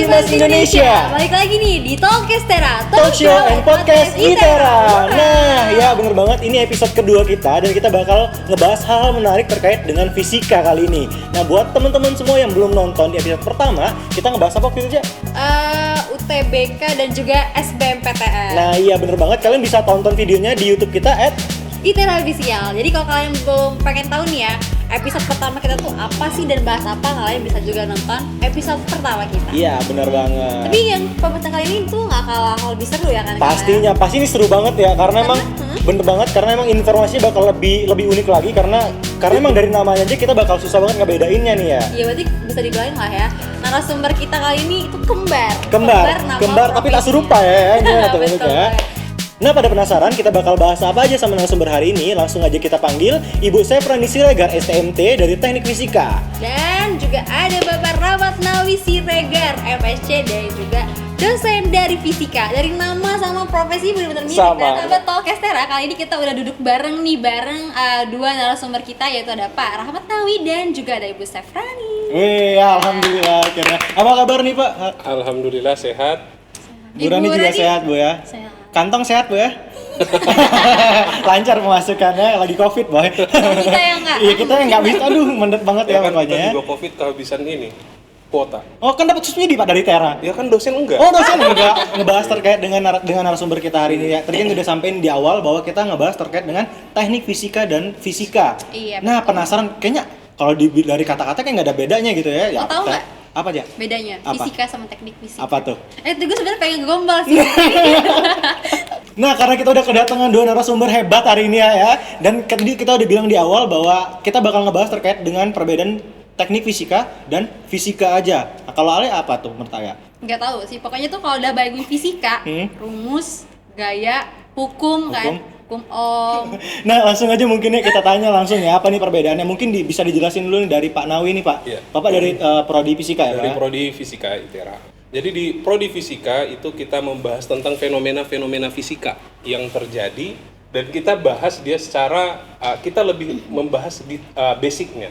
Timnas Indonesia. Balik lagi nih di Talkestera, Talk Show and Podcast ITERA. Nah, ya bener banget, ini episode kedua kita dan kita bakal ngebahas hal-hal menarik terkait dengan fisika kali ini. Nah, buat teman-teman semua yang belum nonton di episode pertama, kita ngebahas apa waktu itu, Cak? UTBK dan juga SBMPTN. Nah, iya bener banget, kalian bisa tonton videonya di YouTube kita ITERA Official. Jadi kalau kalian belum pengen tahu nih ya, episode pertama kita tuh apa sih dan bahas apa, kalian bisa juga nonton episode pertama kita. Iya, bener banget. Tapi yang pembahasan kali ini tuh nggak kalah lebih seru ya kan? Pastinya, pasti ini seru banget ya, karena emang bener banget, karena emang informasinya bakal lebih unik lagi, karena emang dari namanya aja kita bakal susah banget ngebedainnya nih ya. Iya, berarti bisa dibilangin lah ya, narasumber kita kali ini itu kembar tapi tak serupa ya, gimana tuh ya. Nah, pada penasaran kita bakal bahas apa aja sama narasumber hari ini? Langsung aja kita panggil Ibu Sefrani Siregar STMT dari Teknik Fisika. Dan juga ada Bapak Ramatnawi Siregar FSC dan juga dosen dari fisika. Dari nama sama profesi benar-benar mirip. Dan Sahabat Talkestera, kali ini kita udah duduk bareng dua narasumber kita, yaitu ada Pak Ramatnawi dan juga ada Ibu Sefrani. Alhamdulillah akhirnya. Apa kabar nih, Pak? Alhamdulillah sehat. Bu Rani juga sehat, Bu ya? Sehat. Kantong sehat, Bu ya? Lancar pemasukannya, lagi Covid, Boy. Kita yang enggak. Iya, kita yang enggak bisa. Aduh, mendet banget ya pokoknya. Kita juga Covid kehabisan ini kuota. Oh, kan dapat subsidi, Pak, dari Tera. Ya kan dosen enggak. Oh, dosen enggak ngebahas terkait dengan narasumber kita hari ini ya. Tadi kan udah sampein di awal bahwa kita ngebahas terkait dengan teknik fisika dan fisika. Iya. Nah, penasaran kayaknya kalau dari kata-kata kayak nggak ada bedanya gitu ya. Mau tahu nggak? Apa aja? Bedanya apa? Fisika sama teknik fisika. Apa tuh? Itu gue sebenarnya pengen gombal sih. Nah, karena kita udah kedatangan dua narasumber hebat hari ini ya. Dan kita udah bilang di awal bahwa kita bakal ngebahas terkait dengan perbedaan teknik fisika dan fisika aja. Nah, kalau Ale apa tuh menurut Aya? Nggak tahu sih, pokoknya tuh kalau udah bayangin fisika, rumus, gaya, hukum kan, hukum Ohm. Nah, langsung aja mungkin ya kita tanya langsung ya, apa nih perbedaannya? Mungkin bisa dijelasin dulu nih dari Pak Nawi nih, Pak. Iya. Bapak dari Prodi Fisika ya, Pak? Dari Prodi Fisika ITERA. Jadi di Prodi Fisika itu kita membahas tentang fenomena-fenomena fisika yang terjadi, dan kita bahas dia secara kita lebih membahas di basicnya.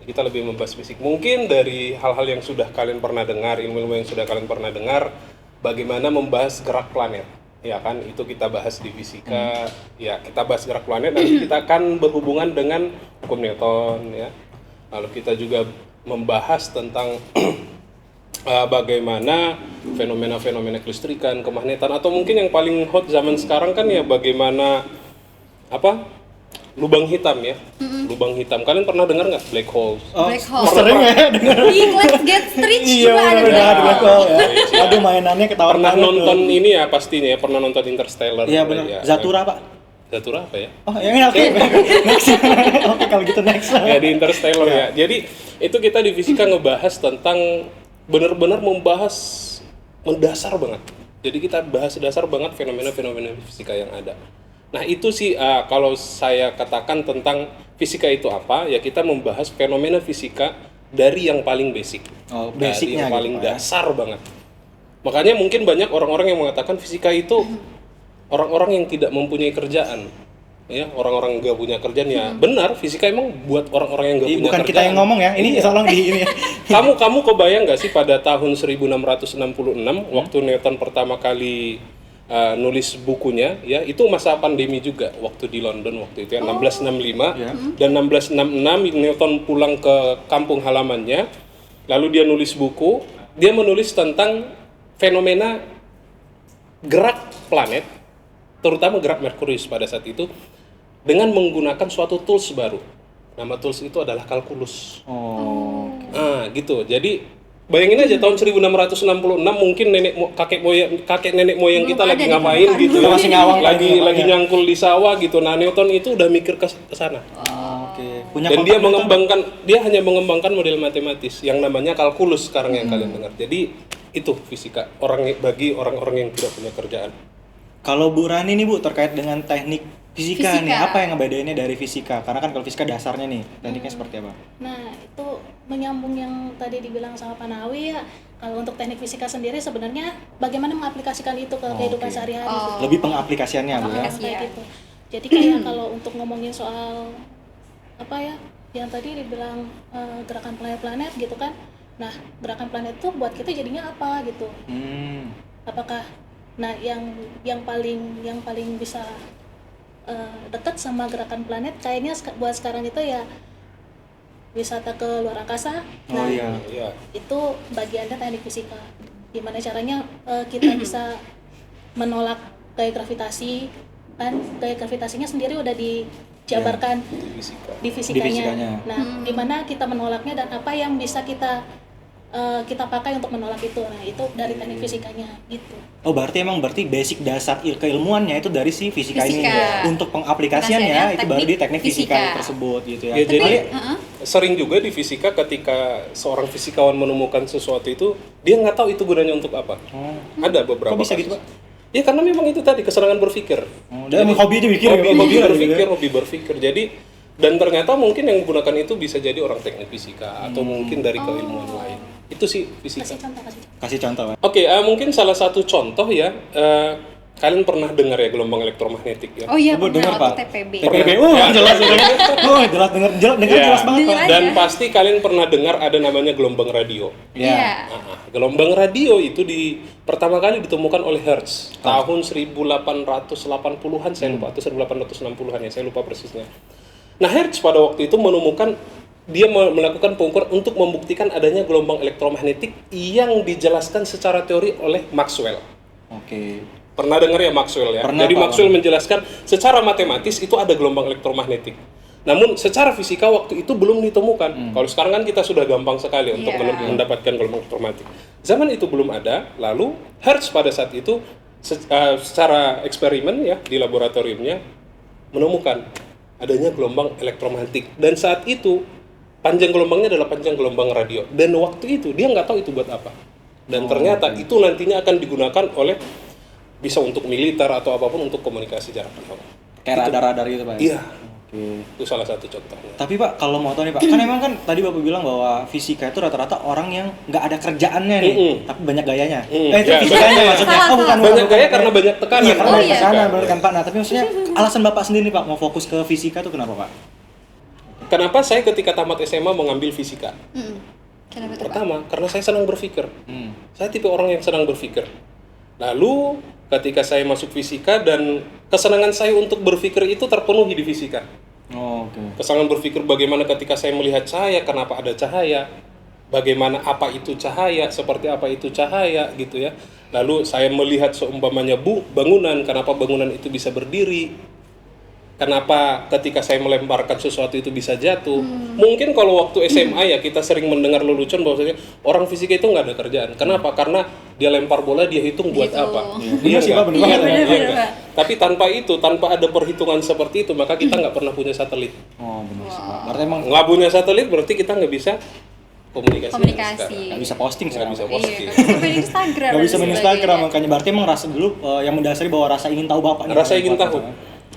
Kita lebih membahas basic. Mungkin dari hal-hal yang sudah kalian pernah dengar, ilmu-ilmu yang sudah kalian pernah dengar, bagaimana membahas gerak planet. Ya kan, itu kita bahas di fisika. Ya, kita bahas gerak planet, nanti kita akan berhubungan dengan hukum Newton ya. Lalu kita juga membahas tentang bagaimana fenomena-fenomena kelistrikan, kemagnetan, atau mungkin yang paling hot zaman sekarang kan ya bagaimana lubang hitam ya. Lubang hitam. Kalian pernah dengar nggak black hole? Black hole. Sering ya dengar. Di Let's Get Rich Iya, juga ada black hole ya. Aduh, mainannya ketawa Pernah banget nonton tuh. ini ya pastinya ya, pernah nonton Interstellar. Iya benar. Ya. Zatura, Pak. Zatura apa ya? Oh, yang ini oke. Next. Oke, kalau gitu next. Ya di Interstellar ya. Jadi itu kita di fisika ngebahas tentang benar-benar membahas mendasar banget. Jadi kita bahas dasar banget fenomena-fenomena fisika yang ada. Nah itu sih kalau saya katakan tentang fisika itu apa, ya kita membahas fenomena fisika dari yang paling basic. Oh, dari basicnya yang paling gitu, dasar banget. Makanya mungkin banyak orang-orang yang mengatakan fisika itu orang-orang yang tidak mempunyai kerjaan. Ya, orang-orang nggak punya kerjaan ya. Benar, fisika emang buat orang-orang yang nggak punya Bukan kerjaan. kita yang ngomong ya, ini tolong di ini. Kamu kebayang nggak sih pada tahun 1666 waktu Newton pertama kali nulis bukunya ya, itu masa pandemi juga waktu di London waktu itu ya, 1665 dan 1666 Newton pulang ke kampung halamannya, lalu dia nulis buku, dia menulis tentang fenomena gerak planet, terutama gerak Merkurius pada saat itu, dengan menggunakan suatu tools baru. Nama tools itu adalah kalkulus. Nah, gitu. Jadi bayangin aja tahun 1666 mungkin kakek nenek moyang kita lagi ngapain gitu ya. Masih ngawang lagi nyangkul di sawah gitu. Nah, Newton itu udah mikir ke sana. Oke. Dan dia hanya mengembangkan model matematis yang namanya kalkulus sekarang yang kalian dengar. Jadi itu fisika bagi orang-orang yang tidak punya kerjaan. Kalau Bu Rani nih Bu, terkait dengan teknik fisika nih, Fisika. apa yang ngebedainnya dari fisika? Karena kan kalau fisika dasarnya nih, tekniknya seperti apa? Nah, itu menyambung yang tadi dibilang sama Pak Nawi ya. Kalau untuk teknik fisika sendiri sebenarnya bagaimana mengaplikasikan itu ke kehidupan sehari-hari gitu. Lebih pengaplikasiannya Bu ya. Kayak gitu. Jadi kayak kalau untuk ngomongin soal apa ya, yang tadi dibilang gerakan planet-planet gitu kan. Nah, gerakan planet itu buat kita jadinya apa gitu? Apakah yang paling bisa dekat sama gerakan planet kayaknya buat sekarang itu ya wisata ke luar angkasa. Nah, Iya. itu bagiannya teknik fisika. Gimana caranya kita bisa menolak gaya gravitasi, kan gaya gravitasinya sendiri udah dijabarkan di fisikanya. Nah, gimana kita menolaknya dan apa yang bisa kita pakai untuk menolak itu. Nah, itu dari teknik fisikanya gitu. Oh, berarti basic dasar keilmuannya itu dari si fisika ini. Untuk pengaplikasiannya itu baru di teknik fisika tersebut gitu ya. Ya, jadi sering juga di fisika ketika seorang fisikawan menemukan sesuatu itu dia nggak tahu itu gunanya untuk apa. Ada beberapa. Kok bisa kasus. gitu, Pak? Ya karena memang itu tadi kesenangan berpikir. Dan hobi aja mikir, hobi berpikir. Jadi dan ternyata mungkin yang menggunakan itu bisa jadi orang teknik fisika atau mungkin dari keilmuan lain. Itu sih fisika. Kasih contoh, Pak. Oke, mungkin salah satu contoh ya, kalian pernah dengar ya gelombang elektromagnetik ya? Oh iya, dengar, pernah Pak. waktu TPB. TPB, jelas jelas banget, Pak. Dan pasti kalian pernah dengar ada namanya gelombang radio. Iya. Gelombang radio itu pertama kali ditemukan oleh Hertz tahun 1880-an, saya lupa, atau 1860-an ya, saya lupa persisnya. Nah, Hertz pada waktu itu menemukan, dia melakukan pengukuran untuk membuktikan adanya gelombang elektromagnetik yang dijelaskan secara teori oleh Maxwell. Oke. Pernah dengar ya Maxwell ya? Pernah, Jadi Pak. Maxwell menjelaskan secara matematis itu ada gelombang elektromagnetik. Namun secara fisika waktu itu belum ditemukan. Kalau sekarang kan kita sudah gampang sekali untuk mendapatkan gelombang elektromagnetik. Zaman itu belum ada. Lalu Hertz pada saat itu secara eksperimen ya di laboratoriumnya menemukan adanya gelombang elektromagnetik. Dan saat itu panjang gelombangnya adalah panjang gelombang radio. Dan waktu itu dia nggak tahu itu buat apa. Dan ternyata itu nantinya akan digunakan oleh bisa untuk militer atau apapun untuk komunikasi jarak jauh. Kayak radar-radar gitu, Pak. Iya. Oke. Itu salah satu contohnya. Tapi Pak, kalau mau tahu nih Pak, kan emang kan tadi Bapak bilang bahwa fisika itu rata-rata orang yang nggak ada kerjaannya nih, tapi banyak gayanya. Itu Ya, fisikanya maksudnya. Salah, bukan banyak gaya karena banyak tekanan. Iya, karena banyak iya. tekanan, benar kan Pak. Nah, tapi maksudnya alasan Bapak sendiri Pak mau fokus ke fisika itu kenapa Pak? Kenapa saya ketika tamat SMA mengambil fisika? Kenapa tuh, Pak? Pertama, karena saya senang berpikir. Saya tipe orang yang senang berpikir. Lalu ketika saya masuk fisika dan kesenangan saya untuk berpikir itu terpenuhi di fisika. Oh, oke. Kesenangan berpikir bagaimana ketika saya melihat cahaya, kenapa ada cahaya, bagaimana apa itu cahaya, seperti apa itu cahaya gitu ya. Lalu saya melihat seumpamanya bangunan, kenapa bangunan itu bisa berdiri, kenapa ketika saya melemparkan sesuatu itu bisa jatuh. Mungkin kalau waktu SMA ya kita sering mendengar lelucon bahwasanya orang fisika itu nggak ada kerjaan. Kenapa? Karena dia lempar bola, dia hitung buat Gitu. apa. Iya sih, Pak, bener banget. bener, nggak? Tapi tanpa itu, tanpa ada perhitungan seperti itu, maka kita nggak pernah punya satelit. Oh, benar sih Pak. Berarti emang Nggak punya satelit berarti kita nggak bisa komunikasi. Komunikasi. nggak bisa posting Nggak sekarang. bisa Iya, posting. nggak bisa main Instagram. Nggak bisa dan main Instagram, sebagainya. makanya berarti emang rasa dulu yang mendasari bahwa rasa ingin tahu Bapak nih. Rasa ingin tahu.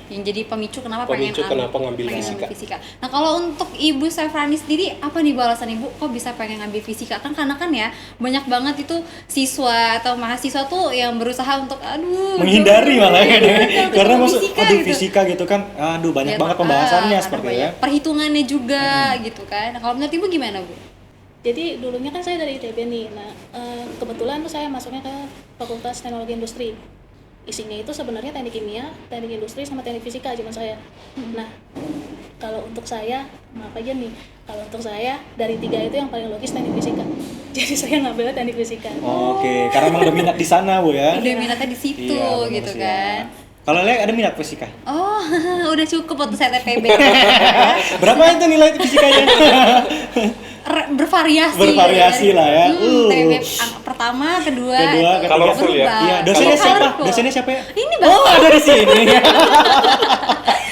Yang jadi pemicu kenapa Pemicu pengen kenapa ngambil pengen fisika. Nah, kalau untuk Ibu Sefrani sendiri, apa nih alasan Ibu kok bisa pengen ngambil fisika? Kan karena kan ya banyak banget itu siswa atau mahasiswa tuh yang berusaha untuk Menghindari malah ya deh. Karena masuk fisika aduh gitu. fisika gitu kan. Aduh banyak banget pembahasannya seperti ya. Perhitungannya juga gitu kan. Nah, kalau menurut Ibu gimana, Bu? Jadi dulunya kan saya dari ITB nih. Nah, kebetulan tuh saya masuknya ke Fakultas Teknologi Industri. Isinya itu sebenarnya teknik kimia, teknik industri, sama teknik fisika zaman saya. Nah, kalau untuk saya, maaf aja nih, kalau untuk saya dari tiga itu yang paling logis teknik fisika. Jadi saya ngambilnya teknik fisika. Oke, karena emang udah minat di sana Bu ya. Udah minatnya di situ Iya, bener gitu sih, kan. ya. Kalau Lea ada minat fisika? Oh, udah cukup waktu saya TPB. Berapa itu nilai fisikanya? Bervariasi lah ya. TPB pertama, kedua, Ketiga. Colorful ya? Iya, dosennya siapa? Colorful. Dosennya siapa ya? Ini Oh, Bapak. ada di sini.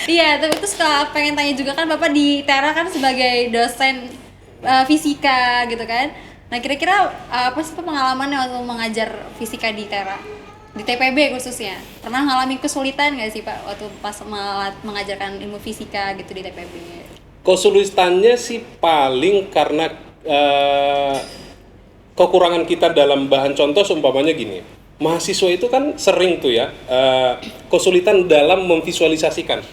Iya, tapi terus kalau pengen tanya juga kan Bapak di Tera kan sebagai dosen fisika gitu kan. Nah, kira-kira apa sih Pak pengalamannya waktu mengajar fisika di Tera? Di TPB khususnya. Pernah ngalamin kesulitan nggak sih Pak waktu pas mengajarkan ilmu fisika gitu di TPB? Kesulitannya sih paling karena kekurangan kita dalam bahan contoh seumpamanya gini. Mahasiswa itu kan sering tuh ya kesulitan dalam memvisualisasikan.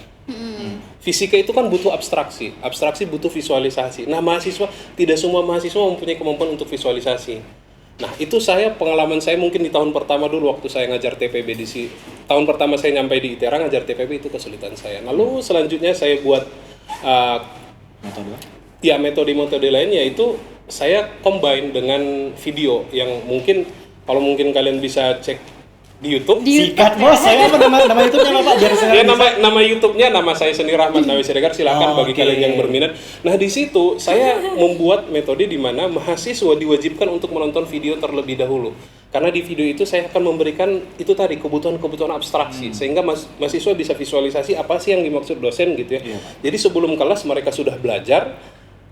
fisika itu kan butuh abstraksi butuh visualisasi. Nah, tidak semua mahasiswa mempunyai kemampuan untuk visualisasi. Nah, itu pengalaman saya mungkin di tahun pertama dulu waktu saya ngajar TPB tahun pertama saya nyampe di ITERA ngajar TPB itu kesulitan saya. Lalu selanjutnya saya buat metode lain, yaitu saya combine dengan video yang mungkin kalian bisa cek di YouTube. Sikat bos, saya apa nama YouTube-nya Pak? Biar saya nama YouTube-nya nama saya sendiri Rahmat Nawi Siregar. Silakan bagi kalian yang berminat. Nah, di situ saya membuat metode di mana mahasiswa diwajibkan untuk menonton video terlebih dahulu. Karena di video itu saya akan memberikan itu tadi kebutuhan abstraksi sehingga mahasiswa bisa visualisasi apa sih yang dimaksud dosen gitu ya. Jadi sebelum kelas mereka sudah belajar.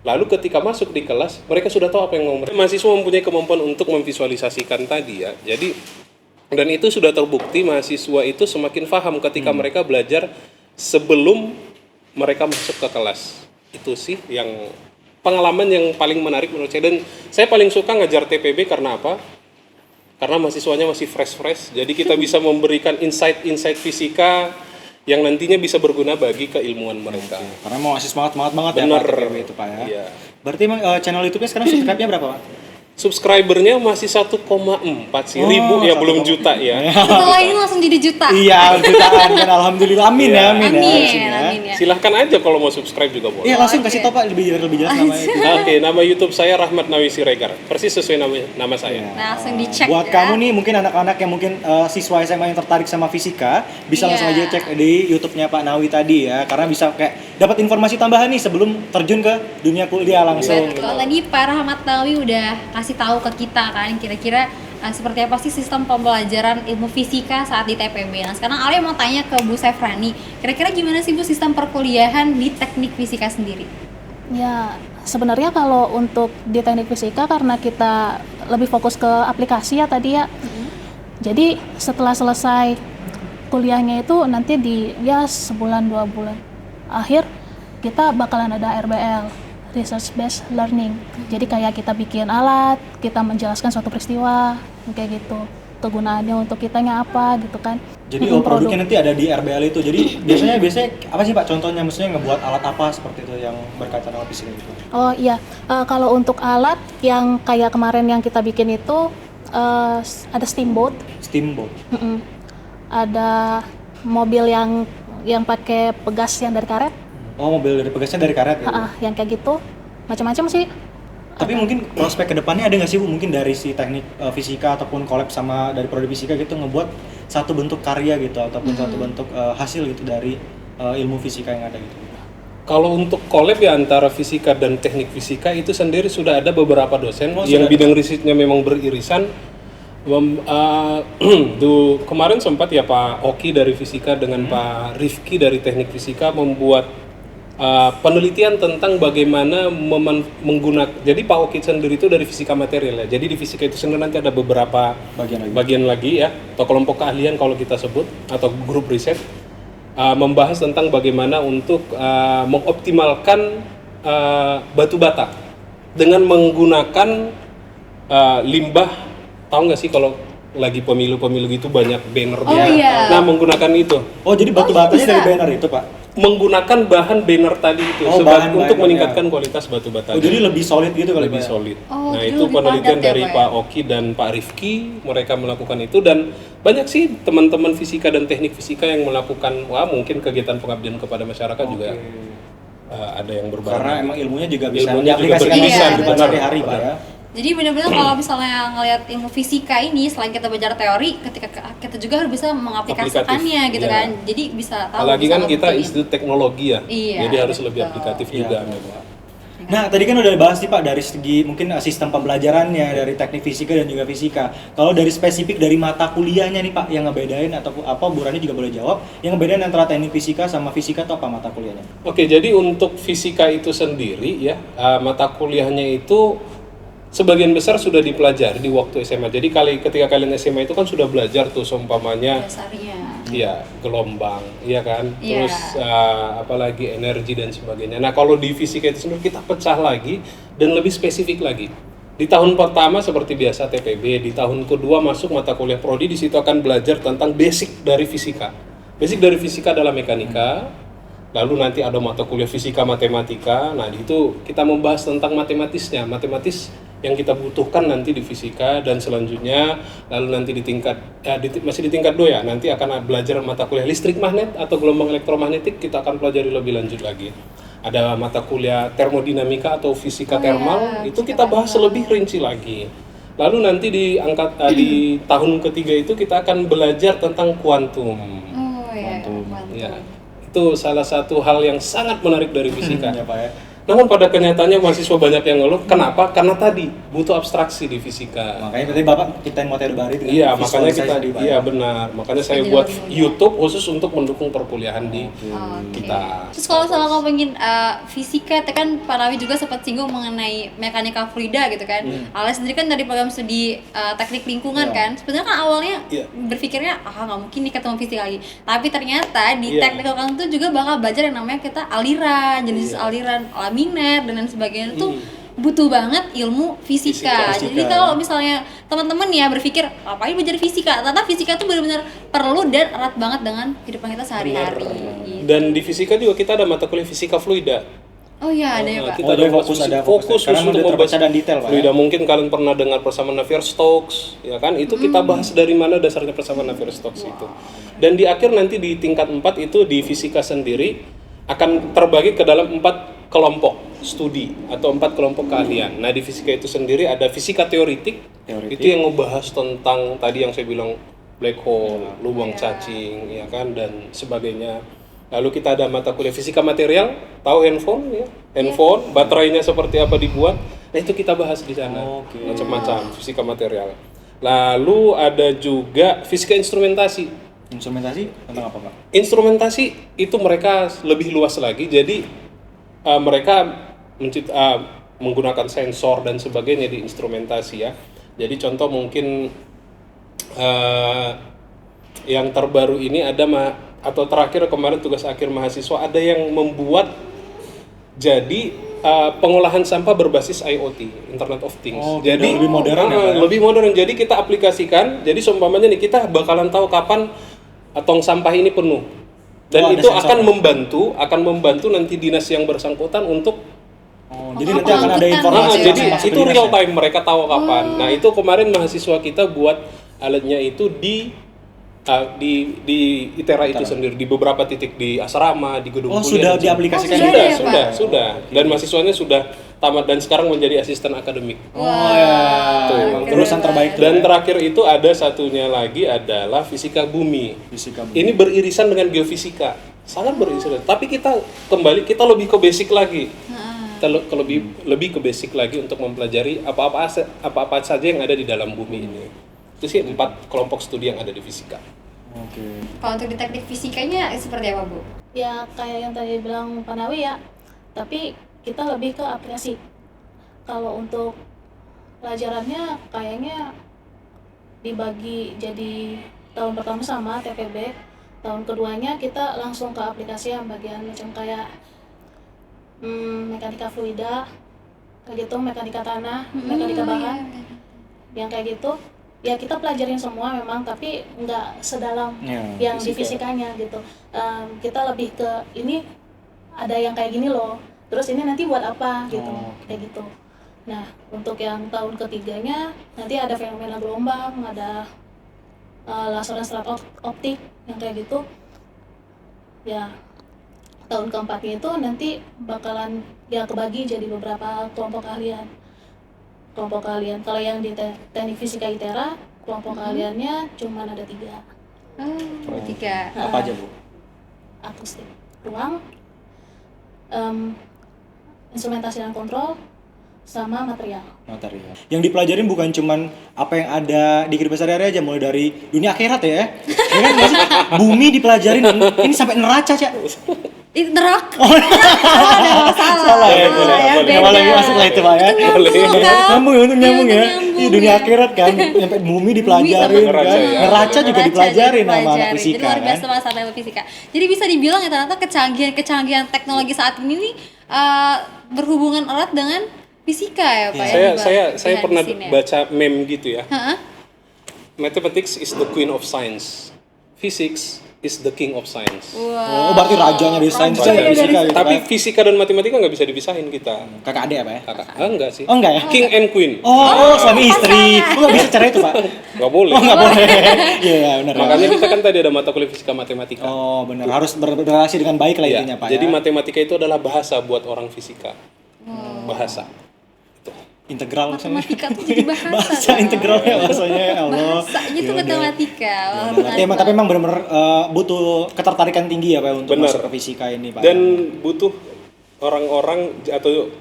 Lalu ketika masuk di kelas, mereka sudah tahu apa yang mau mereka. Mahasiswa mempunyai kemampuan untuk memvisualisasikan tadi ya. Dan itu sudah terbukti mahasiswa itu semakin paham ketika mereka belajar sebelum mereka masuk ke kelas. Itu sih yang pengalaman yang paling menarik menurut saya. Dan saya paling suka ngajar TPB karena apa? Karena mahasiswanya masih fresh. Jadi kita bisa memberikan insight fisika yang nantinya bisa berguna bagi keilmuan mereka. Karena mau ngasih semangat banget Benar. ya Pak TPB itu Pak ya. Iya. Berarti emang channel YouTube-nya sekarang subscribe-nya berapa Pak? Subscribernya masih 1,4 sih ribu ya, belum juta ya. Setelah ini langsung jadi juta. Iya, jutaan kan alhamdulillah. Amin ya. Amin ya. Silahkan aja kalau mau subscribe juga boleh. Iya, langsung kasih tau Pak lebih jelas nama itu. Oke, nama YouTube saya Rahmat Nawi Siregar. Persis sesuai nama saya. Nah, langsung dicek Buat ya. kamu nih mungkin anak-anak yang mungkin siswa SMA yang tertarik sama fisika, bisa langsung aja cek di YouTube-nya Pak Nawi tadi ya, karena bisa kayak dapat informasi tambahan nih sebelum terjun ke dunia kuliah langsung. Betul. Tadi Pak Rahmat Nawi udah kasih tahu ke kita kan kira-kira seperti apa sih sistem pembelajaran ilmu fisika saat di TPB. Nah, sekarang Alia mau tanya ke Bu Sefrani, kira-kira gimana sih Bu sistem perkuliahan di teknik fisika sendiri? Ya, sebenarnya kalau untuk di teknik fisika karena kita lebih fokus ke aplikasi ya tadi ya. Jadi setelah selesai kuliahnya itu nanti di sebulan 2 bulan akhir kita bakalan ada RBL, Research Based Learning. Jadi kayak kita bikin alat, kita menjelaskan suatu peristiwa kayak gitu. Kegunaannya untuk kitanya apa gitu kan. Jadi produknya nanti ada di RBL itu. Jadi biasanya apa sih Pak contohnya, maksudnya ngebuat alat apa seperti itu yang berkaitan dengan fisika gitu? Oh iya, kalau untuk alat yang kayak kemarin yang kita bikin itu ada steamboat. Ada mobil yang pakai pegas yang dari karet. Oh, mobil dari pegasnya dari karet ya? Yang kayak gitu, macam-macam sih. Tapi mungkin prospek kedepannya ada nggak sih Bu, mungkin dari si teknik fisika ataupun collab sama dari prodi fisika gitu, ngebuat satu bentuk karya gitu ataupun satu bentuk hasil gitu dari ilmu fisika yang ada gitu? Kalau untuk collab ya antara fisika dan teknik fisika itu sendiri sudah ada beberapa dosen yang bidang risetnya memang beririsan. Kemarin sempat ya Pak Oki dari fisika dengan Pak Rifki dari teknik fisika membuat penelitian tentang bagaimana menggunakan. Jadi Pak Oki sendiri itu dari fisika material ya. Jadi di fisika itu sendiri nanti ada beberapa bagian lagi ya, atau kelompok keahlian kalau kita sebut, atau grup riset membahas tentang bagaimana untuk mengoptimalkan batu bata dengan menggunakan limbah. Tahu nggak sih kalau lagi pemilu gitu banyak banner iya. Nah, menggunakan itu. Oh, jadi batu batanya dari banner itu Pak? Menggunakan bahan banner tadi itu untuk meningkatkan kualitas batu bata. Oh, jadi lebih solid gitu kali lebih Pak? Solid. Oh, Nah, jadi itu lebih penelitian padat ya, dari Pak? Pak Oki dan Pak Rifki, mereka melakukan itu, dan banyak sih teman-teman fisika dan teknik fisika yang melakukan mungkin kegiatan pengabdian kepada masyarakat juga. Ada yang berbareng. Karena emang ilmunya juga bisa Ilmunya juga diaplikasikan bisa, di benar. sehari-hari Pak ya. Jadi benar-benar kalau misalnya ngelihat ilmu fisika ini, selain kita belajar teori, ketika kita juga harus bisa mengaplikasikannya gitu iya. kan. Jadi bisa tahu. Apalagi bisa kan kita ngebuktiin. institut teknologi ya. Iya, Jadi harus betul. lebih aplikatif Iya, juga. benar. Nah, tadi kan udah dibahas nih Pak dari segi mungkin sistem pembelajarannya dari teknik fisika dan juga fisika. Kalau dari spesifik dari mata kuliahnya nih Pak yang ngebedain atau apa, Bu Rani juga boleh jawab, yang ngebedain antara teknik fisika sama fisika itu apa mata kuliahnya? Oke, jadi untuk fisika itu sendiri ya, mata kuliahnya itu sebagian besar sudah dipelajari di waktu SMA. Jadi ketika kalian SMA itu kan sudah belajar tuh seumpamanya Dasarnya. ya gelombang, iya kan? Iya. Terus apalagi energi dan sebagainya. Nah, kalau di fisika itu sendiri kita pecah lagi dan lebih spesifik lagi. Di tahun pertama seperti biasa TPB, di tahun kedua masuk mata kuliah prodi, di situ akan belajar tentang basic dari fisika. Basic dari fisika adalah mekanika, Lalu nanti ada mata kuliah fisika matematika. Nah, di itu kita membahas tentang matematisnya, matematis yang kita butuhkan nanti di fisika dan selanjutnya. Lalu nanti masih di tingkat 2 ya. Nanti akan belajar mata kuliah listrik magnet atau gelombang elektromagnetik, kita akan pelajari lebih lanjut lagi. Ada mata kuliah termodinamika atau fisika thermal, itu kita bahas lebih rinci lagi. Lalu nanti di tahun ketiga itu kita akan belajar tentang kuantum. Oh ya, Kuantum. Ya, itu salah satu hal yang sangat menarik dari fisika. Ya Pak ya. Namun pada kenyataannya mahasiswa banyak yang ngeluh. Kenapa? Karena tadi butuh abstraksi di fisika. Makanya tadi Bapak kita yang materi baru itu. Iya, makanya kita tadi, Pak. iya benar. Makanya saya Jadi buat lebih mudah. YouTube khusus untuk mendukung perkuliahan di Oke. kita. Terus kalau misalnya kamu pengen fisika, itu kan Pak Nawi juga sempat singgung mengenai mekanika fluida gitu kan. Alias sendiri kan dari program studi teknik lingkungan kan. Sebenarnya kan awalnya Iya. berpikirnya nggak mungkin nih ketemu fisika lagi. Tapi ternyata di Iya. teknik lingkungan itu juga bakal belajar yang namanya kita aliran, jenis aliran laminar dan lain sebagainya itu butuh banget ilmu fisika. Fisika. Jadi kalau misalnya teman-teman ya berpikir ngapain belajar fisika, ternyata fisika itu benar-benar perlu dan erat banget dengan kehidupan kita sehari-hari. Gitu. Dan di fisika juga kita ada mata kuliah fisika fluida. Oh iya ada ya Pak. Kita Oh, ada ada fokus, ada fokus. fokus Karena untuk udah membahas terbaca dan detail, Pak, fluida. ya. Mungkin kalian pernah dengar persamaan Navier-Stokes, ya kan? Itu kita bahas dari mana dasarnya persamaan Navier-Stokes itu. Dan di akhir nanti di tingkat 4 itu di fisika sendiri akan terbagi ke dalam 4 kelompok studi atau 4 kelompok keahlian. Nah, di fisika itu sendiri ada fisika teoritik. Itu yang ngebahas tentang tadi yang saya bilang black hole, lubang cacing, ya kan, dan sebagainya. Lalu kita ada mata kuliah fisika material, tahu handphone ya? Handphone, baterainya seperti apa dibuat. Nah, itu kita bahas di sana. Oke. Macam-macam fisika material. Lalu ada juga fisika instrumentasi. Instrumentasi tentang apa Pak? Instrumentasi itu mereka lebih luas lagi. Jadi mereka menggunakan sensor dan sebagainya di instrumentasi ya. Jadi contoh mungkin yang terbaru ini ada atau terakhir kemarin tugas akhir mahasiswa ada yang membuat jadi pengolahan sampah berbasis IoT, Internet of Things. Oh, jadi lebih modern ya, Pak, ya? lebih modern. Jadi kita aplikasikan. Jadi seumpamanya nih kita bakalan tahu kapan tong sampah ini penuh. Dan Oh, ada itu sensor. akan membantu nanti dinas yang bersangkutan untuk Jadi nanti akan ada pengangkutan informasi. gitu ya, jadi Pak, masuk itu ke dinas real ya? time mereka tahu kapan. Nah, itu kemarin mahasiswa kita buat alatnya itu di ITERA itu sendiri di beberapa titik di asrama, di gedung Oh, kuliah. sudah dan diaplikasikan Oh, juga? ya, Pak? sudah. Dan mahasiswanya sudah tamat dan sekarang menjadi asisten akademik. Oh ya. Tuh, Emang lulusan terbaik tuh. Dan ya? terakhir itu ada satunya lagi adalah fisika bumi. Fisika. Ini beririsan dengan geofisika, sangat beririsan. Tapi kita lebih ke basic lagi. Kita lebih ke basic lagi untuk mempelajari apa-apa saja yang ada di dalam bumi ini. Itu sih 4 kelompok studi yang ada di fisika. Oke. Kalau untuk di teknik fisikanya seperti apa Bu? Ya kayak yang tadi bilang Pak Nawi ya, tapi kita lebih ke aplikasi. Kalau untuk pelajarannya kayaknya dibagi jadi tahun pertama sama TPB, tahun keduanya kita langsung ke aplikasi yang bagian macam kayak mekanika fluida, kayak gitu, mekanika tanah, mekanika bahan, yang kayak gitu. Ya kita pelajarin semua memang, tapi nggak sedalam Ya, yang di fisika. fisikanya gitu. Kita lebih ke ini ada yang kayak gini loh, terus ini nanti buat apa gitu, kayak gitu. Nah untuk yang tahun ketiganya nanti ada fenomena gelombang, ada laser dan serat optik yang kayak gitu. Ya tahun keempatnya itu nanti bakalan ya kebagi jadi beberapa kelompok keahlian. Kalau yang di teknik fisika ITERA, kelompok keahliannya cuma ada 3. Oh, 3. Apa aja Bu? Akustik ruang, instrumentasi dan kontrol, sama material. Material. Yang dipelajarin bukan cuman apa yang ada di kehidupan sehari-hari aja, mulai dari dunia akhirat ya. Ya kan nggak sih? Bumi dipelajarin ini sampai neraca, Cak. Itu neraka. Oh, ada salah. Ya, beda. malah masuk lah itu Pak ya. Nyambung ya, untuk nyambung ya. nyambung Iya, dunia ya. akhirat kan, sampai bumi dipelajarin Bumi sama kan. neraca ya. Neraca juga dipelajarin sama anak dipelajarin. fisika Jadi luar kan. biasa masa ilmu fisika. Jadi bisa dibilang ya ternyata kecanggihan teknologi saat ini nih berhubungan erat dengan fisika ya Pak ya. Saya pernah baca meme gitu ya. Heeh. Mathematics is the queen of science. Physics is the king of science. Oh, berarti rajanya di sains Rajanya dan fisika gitu. Tapi Kan? fisika dan matematika nggak bisa dipisahin kita. Kakak adik apa ya? Kakak, enggak sih. Oh, enggak ya? King and queen. Oh, suami istri. Oh, nggak bisa cerai itu, Pak. Nggak boleh. Oh, nggak boleh. Iya, benar. Makanya kita kan tadi ada mata kuliah fisika matematika. Oh, benar. Harus berrelasi dengan baik lah Ya, intinya, Pak. jadi ya. matematika itu adalah bahasa buat orang fisika. Bahasa. Integral maksudnya. Matematika tuh jadi bahasa. Bahasa integralnya bahasanya ya Allah. Bahasanya tuh Yaudah. matematika. Wah, Tapi emang benar-benar butuh ketertarikan tinggi ya Pak untuk Benar. masuk ke fisika ini Pak. Dan butuh orang-orang atau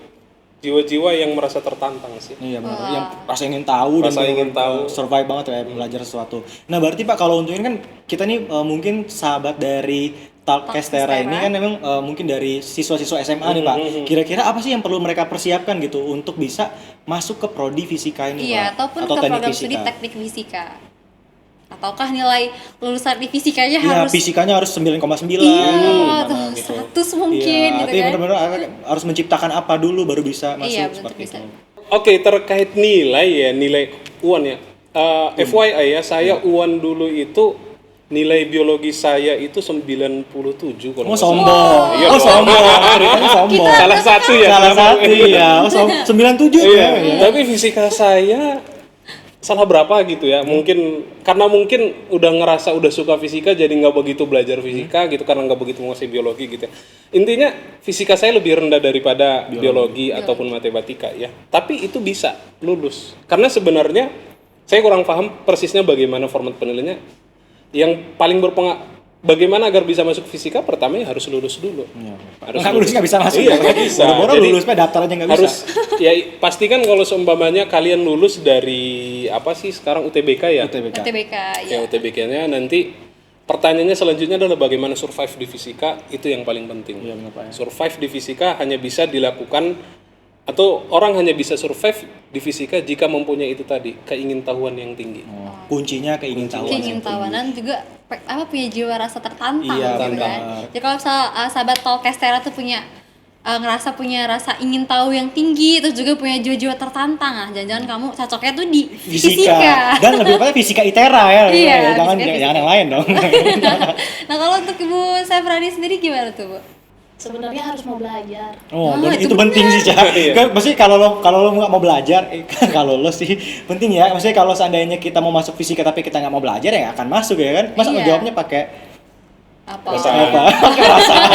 jiwa-jiwa yang merasa tertantang sih. Iya benar. Yang rasa ingin tahu Rasa ingin tahu. survive banget ya belajar sesuatu. Nah, berarti Pak kalau untuk ini kan kita nih mungkin sahabat dari Talkestera ini kan memang mungkin dari siswa-siswa SMA nih Pak. Kira-kira apa sih yang perlu mereka persiapkan gitu untuk bisa masuk ke prodi fisika ini Iya, Pak? ataupun Atau ke teknik program studi teknik fisika. Ataukah nilai lulusan di fisikanya Iya, harus fisikanya harus 9,9. Iya, gimana tuh, gitu. 100 mungkin Iya, gitu tapi kan. benar-benar harus menciptakan apa dulu baru bisa masuk Iya, betul, seperti bisa. itu. Oke, terkait nilai UAN ya. FYI ya, saya UAN dulu itu nilai biologi saya itu 97 kalau Oh, nggak salah. sombong. Iya, Oh, dong. sombong. Ceritanya sombong. Salah satu ya. Salah satu ya. Oh, 97 Iya, ya. tapi fisika saya salah berapa gitu ya. Mungkin karena udah ngerasa udah suka fisika jadi nggak begitu belajar fisika gitu karena nggak begitu menguasai biologi gitu ya. Intinya fisika saya lebih rendah daripada biologi ataupun matematika ya. Tapi itu bisa lulus. Karena sebenarnya saya kurang paham persisnya bagaimana format penilaiannya. Yang paling bagaimana agar bisa masuk fisika pertama ya harus lulus dulu. Harus Nggak lulus nggak bisa masuk. Iya, nggak bisa. Boro-boro Jadi, lulus daftar aja nggak bisa. harus ya pastikan kalau seumpamanya kalian lulus dari apa sih sekarang UTBK ya? UTBK. UTBK Ya UTBK-nya nanti pertanyaannya selanjutnya adalah bagaimana survive di fisika, itu yang paling penting. Iya benar Pak ya. Survive di fisika hanya bisa dilakukan atau orang hanya bisa survive di fisika jika mempunyai itu tadi, keingintahuan yang tinggi. Kuncinya keingintahuan. keingintahuan juga punya jiwa rasa tertantang Iya, gitu kan. benar. Jadi kalau sahabat Talkestera tuh punya ngerasa punya rasa ingin tahu yang tinggi terus juga punya jiwa-jiwa tertantang jangan-jangan kamu cocoknya tuh di fisika. Dan lebih tepatnya fisika ITERA ya. Iya, Jangan fisika. yang lain dong. Nah kalau untuk Ibu Sefrani sendiri gimana tuh Bu? Sebenarnya harus mau belajar. Oh, Oh, itu itu penting sih, Cak. Iya. Kan maksudnya kalau lo nggak mau belajar, kalau lo sih penting ya. Maksudnya kalau seandainya kita mau masuk fisika tapi kita nggak mau belajar ya nggak akan masuk ya kan. Masa Iya. jawabnya pakai Apa? Perasaan. apa? Pakai perasaan.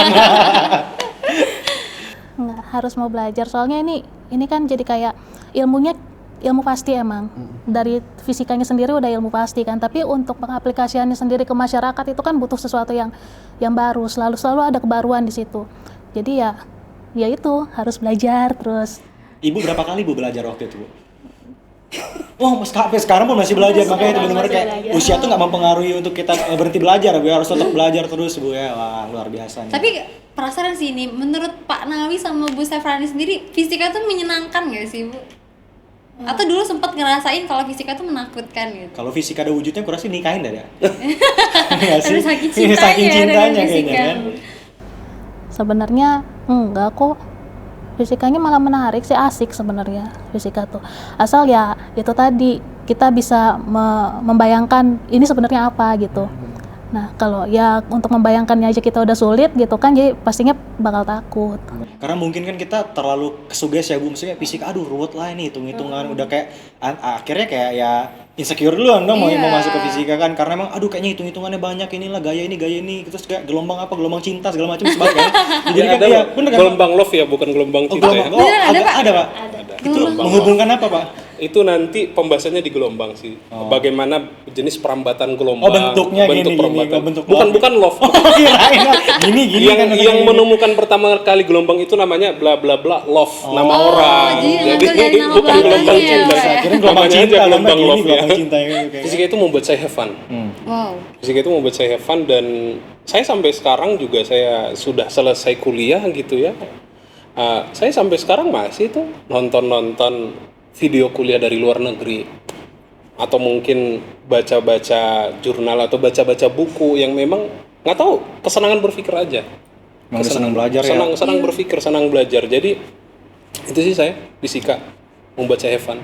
Nggak, harus mau belajar. Soalnya ini kan jadi kayak ilmu pasti emang. Dari fisikanya sendiri udah ilmu pasti kan. Tapi untuk pengaplikasiannya sendiri ke masyarakat itu kan butuh sesuatu yang baru. Selalu ada kebaruan di situ. Jadi ya itu harus belajar terus. Ibu berapa kali Bu belajar waktu itu, Bu? Oh, sampai sekarang pun masih belajar, makanya itu benar-benar kayak belajar. usia tuh nggak mempengaruhi untuk kita berhenti belajar, Bu. Harus tetap belajar terus, Bu ya. Wah, luar biasa nih. Tapi penasaran sih ini, menurut Pak Nawi sama Bu Sefrani sendiri, fisika tuh menyenangkan nggak sih Bu? Atau dulu sempat ngerasain kalau fisika tuh menakutkan gitu? Kalau fisika ada wujudnya, kurang sih nikahin dah ya. Nggak sih? Saking cintanya Saking dengan cintanya fisika. kayaknya kan. Sebenarnya enggak kok. Fisikanya malah menarik sih, asik sebenarnya fisika tuh. Asal ya itu tadi kita bisa membayangkan ini sebenarnya apa gitu. Nah, kalau ya untuk membayangkannya aja kita udah sulit gitu kan, jadi pastinya bakal takut. Karena mungkin kan kita terlalu kesuges ya Bu, maksudnya fisika aduh ruwet lah ini hitung-hitungan udah kayak akhirnya kayak ya insecure duluan dong mau Iya. masuk ke fisika kan, karena emang aduh kayaknya hitung-hitungannya banyak inilah gaya ini terus kayak gelombang cinta segala macam sebagainya kan. Jadi Ya, kan ada iya loh, bener kan? gelombang love ya, bukan gelombang Oh, cinta gelombang. ya. Oh, Beneran ada, Pak? ada Pak. Itu Gelombang menghubungkan apa Pak? Itu nanti pembahasannya di gelombang sih. Bagaimana jenis perambatan gelombang. Oh, bentuknya gini, perambatan. bentuk bukan love. Oh, kirain gini yang kan yang gini. menemukan pertama kali gelombang itu namanya bla bla bla love, nama orang. jadi ngambil dari nama bukan gelombang belakangnya, cinta. Pak, ya? Kirain gelombang Namanya aja cinta, gelombang gini, love ya. gelombang cinta ya. Fisika itu membuat saya have fun. Wow. Fisika itu membuat saya have fun dan saya sampai sekarang juga saya sudah selesai kuliah gitu ya. Saya sampai sekarang masih tuh nonton video kuliah dari luar negeri atau mungkin baca-baca jurnal atau baca-baca buku yang memang nggak tahu kesenangan berpikir aja. Emang udah senang belajar ya. Senang berpikir, senang belajar. Jadi itu sih saya fisika membuat saya have fun.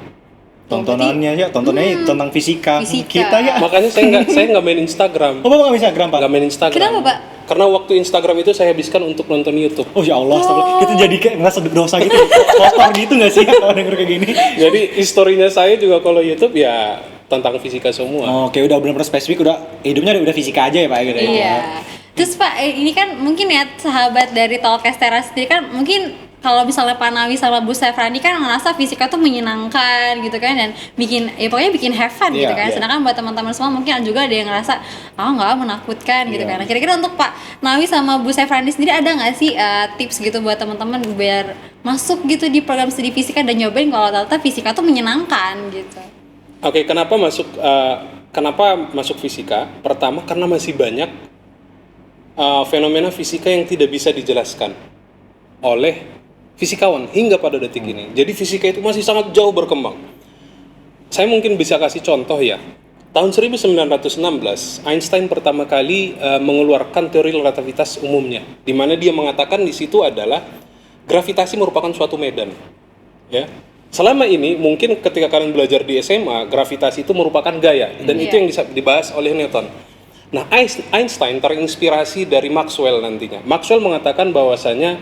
tontonannya ya, tontonannya tentang fisika. Fisika. Kita ya. Makanya saya nggak main Instagram. Oh, Bapak nggak bisa Instagram, Pak? Nggak main Instagram. Kenapa, Pak? Karena waktu Instagram itu saya habiskan untuk nonton YouTube. Oh ya Allah, astagfirullah. Kita jadi kayak ngerasa dosa gitu. Kotor gitu nggak sih kalau denger kayak gini? Jadi historinya saya juga kalau YouTube ya tentang fisika semua. Oke, udah benar-benar spesifik, udah hidupnya udah fisika aja ya Pak gitu ya. Iya. Terus Pak, ini kan mungkin ya sahabat dari Talkestera sendiri kan mungkin kalau misalnya Pak Nawi sama Bu Sefrani kan ngerasa fisika tuh menyenangkan gitu kan dan bikin ya pokoknya bikin have fun gitu Iya, kan. iya. Sedangkan buat teman-teman semua mungkin juga ada yang ngerasa nggak menakutkan gitu Iya. kan. Nah, kira-kira untuk Pak Nawi sama Bu Sefrani sendiri ada nggak sih tips gitu buat teman-teman biar masuk gitu di program studi fisika dan nyobain kalau ternyata fisika tuh menyenangkan gitu. Oke, kenapa masuk fisika? Pertama karena masih banyak fenomena fisika yang tidak bisa dijelaskan oleh fisikawan hingga pada detik ini. Jadi fisika itu masih sangat jauh berkembang. Saya mungkin bisa kasih contoh ya. Tahun 1916, Einstein pertama kali mengeluarkan teori relativitas umumnya, di mana dia mengatakan di situ adalah gravitasi merupakan suatu medan. Ya. Selama ini mungkin ketika kalian belajar di SMA, gravitasi itu merupakan gaya dan itu yang dibahas oleh Newton. Nah, Einstein terinspirasi dari Maxwell nantinya. Maxwell mengatakan bahwasanya